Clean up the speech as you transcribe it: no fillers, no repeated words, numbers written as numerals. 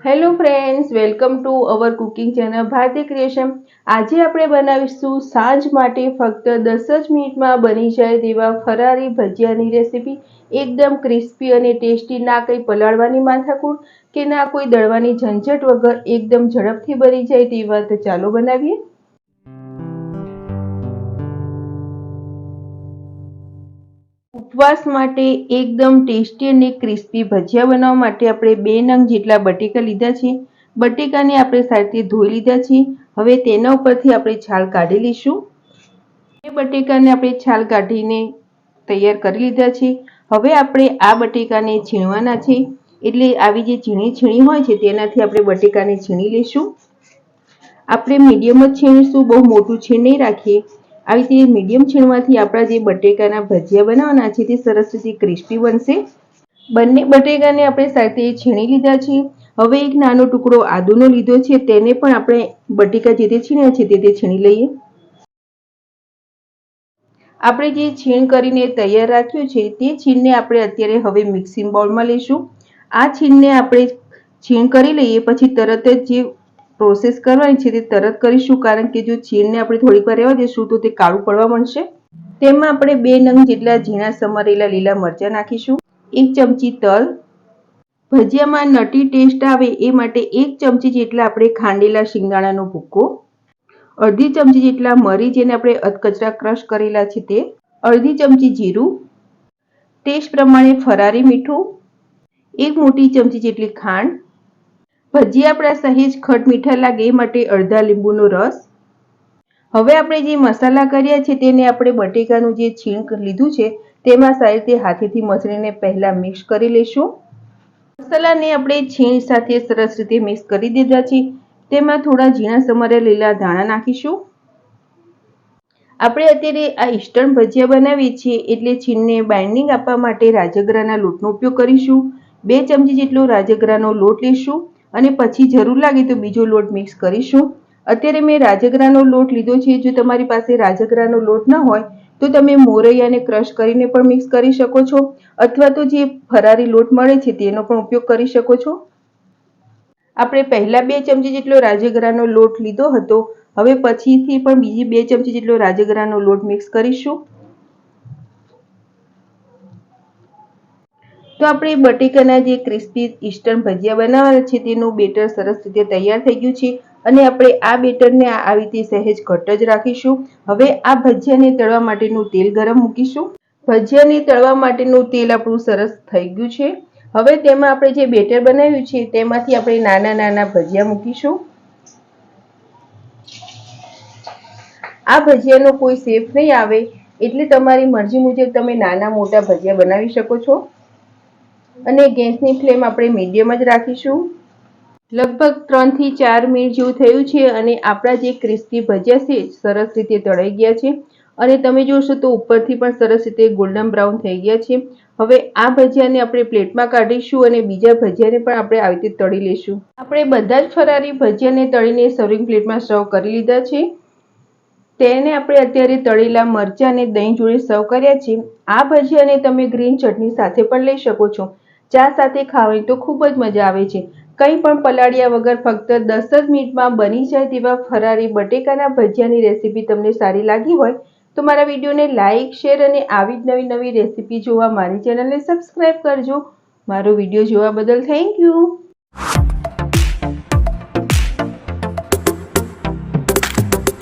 Hello friends, welcome to our cooking channel Bharti creation. આજે આપણે બનાવીશું સાંજ માટે ફક્ત 10 જ મિનિટમાં બની જાય તેવા ફરારી ભજીયાની રેસીપી. એકદમ ક્રિસ્પી અને ટેસ્ટી, ના કંઈ પલાળવાની માથાકૂટ કે ના કોઈ દળવાની ઝંઝટ વગર એકદમ ઝડપથી બની જાય તેવા. તો ચાલો બનાવીએ. ઉપવાસ માટે એકદમ ટેસ્ટી અને ક્રિસ્પી ભજીયા બનાવવા માટે આપણે 2 નંગ જેટલા બટેકા લીધા છે. બટેકાને આપણે સારી ધોઈ લીધા છે. હવે તેના ઉપરથી આપણે છાલ કાઢી લઈશું. એ બટેકાને આપણે છાલ કાઢીને તૈયાર કરી લીધા છે. હવે આપણે આ બટેકાને છીણવાના છે. એટલે આવી જે ઝીણી હોય છે તેનાથી આપણે બટેકાને છીણી લઈશું. આપણે મીડિયમ જ છીણીશું, બહુ મોટું છીણ નહીં રાખીએ. આવી રીતે મીડિયમ છીણવાથી આપણા જે બટેકાના ભજીયા બનાવવાના છે તે સરસ રીતે ક્રિસ્પી બનશે. બંને બટેકાને આપણે સાથે છીણી લીધા છે. હવે એક નાનો ટુકડો આદુનો લીધો છે, તેને પણ આપણે બટેકા જે તે છીણ્યા છે તે છીણી લઈએ. આપણે જે છીણ કરીને તૈયાર રાખ્યું છે તે છીણને આપણે અત્યારે હવે મિક્સિંગ બાઉલમાં લઈશું. આ છીણને આપણે છીણ કરી લઈએ પછી તરત જ જે પ્રોસેસ કરવાની છે તે તરત કરીશું, કારણ કે જો છીણને આપણે થોડીક વાર રહેવા દઈશું તો તે કાળું પડવા માંડશે. તેમાં આપણે 2 નંગ જેટલા ઝીણા સમારેલા લીલા મરચાં નાખીશું. 1 ચમચી તલ. ભજીયામાં નટી ટેસ્ટ આવે એ માટે 1 ચમચી જેટલા આપણે ખાંડેલા શિંગદાણાનો ભૂકો. અડધી ચમચી જેટલા મરી, જેને આપણે અધકચરા ક્રશ કરેલા છે તે. અડધી ચમચી જીરું. ટેસ્ટ પ્રમાણે ફરારી મીઠું. 1 મોટી ચમચી જેટલી ખાંડ. ભજીયા આપણા સહેજ ખટ મીઠા લાગે એ માટે અડધા લીંબુનો રસ. હવે આપણે જે મસાલા કર્યા છે તેને આપણે બટેકાનું જે છીણ લીધું છે તેમાં સારી રીતે હાથેથી મસળીને પહેલા મિક્સ કરી લઈશું. મસાલાને આપણે છીણ સાથે સરસ રીતે મિક્સ કરી દીધા છે. તેમાં થોડા ઝીણા સમારેલા લીલા ધાણા નાખીશું. આપણે અત્યારે આ ઇન્સ્ટન્ટ ભજીયા બનાવીએ છીએ એટલે છીણને બાઇન્ડિંગ આપવા માટે રાજગરાના લોટનો ઉપયોગ કરીશું. 2 ચમચી જેટલો રાજગરાનો લોટ લઈશું અને પછી જરૂર લાગે તો બીજો લોટ મિક્સ કરીશું. અત્યારે મેં રાજગરાનો લોટ લીધો છે. જો તમારી પાસે રાજગરાનો લોટ ન હોય તો તમે મોરૈયાને ક્રશ કરીને પણ મિક્સ કરી શકો છો, અથવા તો જે ફરારી લોટ મળે છે તેનો પણ ઉપયોગ કરી શકો છો. આપણે પહેલા 2 ચમચી જેટલો રાજગરાનો લોટ લીધો હતો. હવે પછીથી પણ બીજી 2 ચમચી જેટલો રાજગરાનો લોટ મિક્સ કરીશું. તો આપણે બટેકાના જે ક્રિસ્પી ઇન્સ્ટન્ટ ભજીયા બનાવવાના છે તેનું બેટર સરસ રીતે તૈયાર થઈ ગયું છે. અને આપણે આ બેટરને આવી રીતે સહેજ ઘટ્ટ જ રાખીશું. હવે આ ભજીયાને તળવા માટેનું તેલ ગરમ મૂકીશું. ભજીયાને તળવા માટેનું તેલ આપણું સરસ થઈ ગયું છે. હવે તેમાં આપણે જે બેટર બનાવ્યું છે તેમાંથી આપણે નાના નાના ભજીયા મૂકીશું. આ ભજીયાનો કોઈ શેપ નહીં આવે એટલે તમારી મરજી મુજબ તમે નાના મોટા ભજીયા બનાવી શકો છો. અને ગેસની ફ્લેમ આપણે મીડિયમ જ રાખીશું. લગભગ 3 થી 4 મિનિટ જેવું થયું છે અને આપણા જે ક્રિસ્પી ભજીયા છે સરસ રીતે તળાઈ ગયા છે. અને તમે જોશો તો ઉપરથી પણ સરસ રીતે ગોલ્ડન બ્રાઉન થઈ ગયા છે. હવે આ ભજીયાને આપણે પ્લેટમાં કાઢીશું અને બીજા ભજીયાને પણ આપણે આવી રીતે તળી લઈશું. આપણે બધા જ ફરારી ભજીયાને તળીને સર્વિંગ પ્લેટમાં સર્વ કરી લીધા છે. તેને આપણે અત્યારે તળેલા મરચાં અને દહીં જોડે સર્વ કર્યા છે. આ ભજીયાને તમે ગ્રીન ચટણી સાથે પણ લઈ શકો છો. ચા સાથે ખાવાની તો ખૂબ જ મજા આવે છે. કંઈ પણ પલાળ્યા વગર ફક્ત 10 જ મિનિટમાં બની જાય તેવા ફરારી બટેકાના ભજીયાની રેસીપી તમને સારી લાગી હોય તો મારા વિડીયોને લાઇક, શેર અને આવી જ નવી રેસીપી જોવા મારી ચેનલને સબસ્ક્રાઇબ કરજો. મારો વિડીયો જોવા બદલ થેન્ક યુ.